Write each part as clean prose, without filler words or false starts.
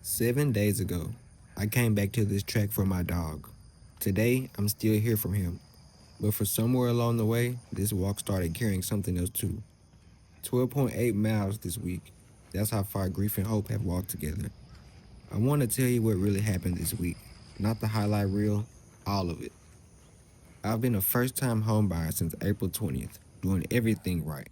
7 days ago, I came back to this track for my dog. Today, I'm still here for him. But for somewhere along the way, this walk started carrying something else too. 12.8 miles this week. That's how far grief and hope have walked together. I want to tell you what really happened this week. Not the highlight reel, all of it. I've been a first-time homebuyer since April 20th, doing everything right.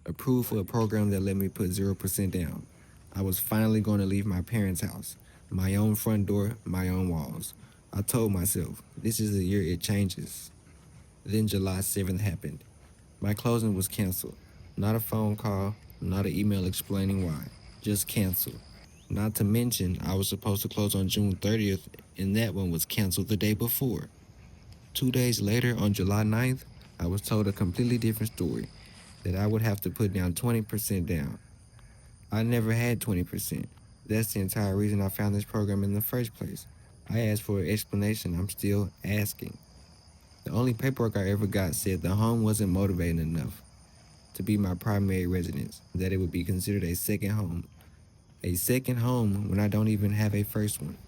Approved for a program that let me put 0% down. I was finally going to leave my parents' house. My own front door, my own walls. I told myself, this is the year it changes. Then July 7th happened. My closing was canceled. Not a phone call, not an email explaining why. Just canceled. Not to mention, I was supposed to close on June 30th, and that one was canceled the day before. 2 days later, on July 9th, I was told a completely different story, that I would have to put down 20% down. I never had 20%. That's the entire reason I found this program in the first place. I asked for an explanation. I'm still asking. The only paperwork I ever got said the home wasn't motivating enough to be my primary residence, that it would be considered a second home. A second home when I don't even have a first one,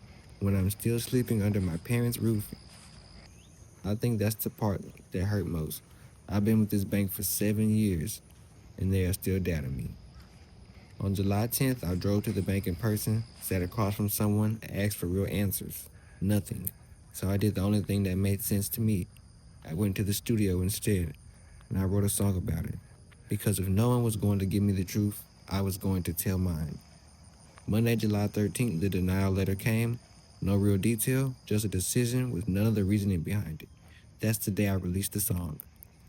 when I'm still sleeping under my parents' roof. I think that's the part that hurt most. I've been with this bank for 7 years, and they are still doubting me. On July 10th, I drove to the bank in person, sat across from someone, asked for real answers. Nothing. So I did the only thing that made sense to me. I went to the studio instead, and I wrote a song about it. Because if no one was going to give me the truth, I was going to tell mine. Monday, July 13th, the denial letter came. No real detail, just a decision with none of the reasoning behind it. That's the day I released the song.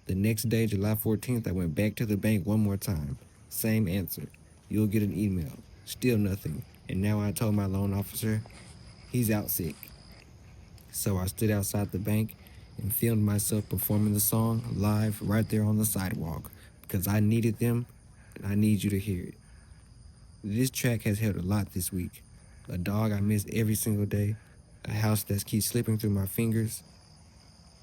The next day, July 14th, I went back to the bank one more time. Same answer. You'll get an email. Still nothing. And now I told my loan officer, he's out sick. So I stood outside the bank and filmed myself performing the song live right there on the sidewalk because I needed them and I need you to hear it. This track has held a lot this week. A dog I miss every single day, a house that keeps slipping through my fingers.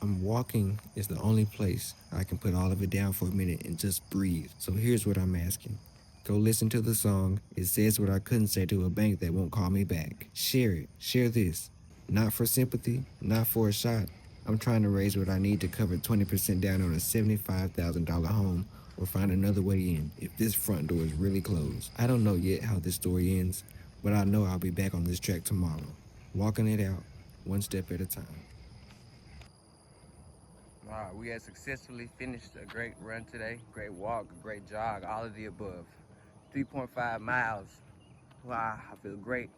I'm walking is the only place I can put all of it down for a minute and just breathe. So here's what I'm asking. Go listen to the song. It says what I couldn't say to a bank that won't call me back. Share it. Share this. Not for sympathy, not for a shot. I'm trying to raise what I need to cover 20% down on a $75,000 home or find another way in if this front door is really closed. I don't know yet how this story ends, but I know I'll be back on this track tomorrow, walking it out one step at a time. All right, we had successfully finished a great run today. Great walk, a great jog, all of the above. 3.5 miles. Wow, I feel great.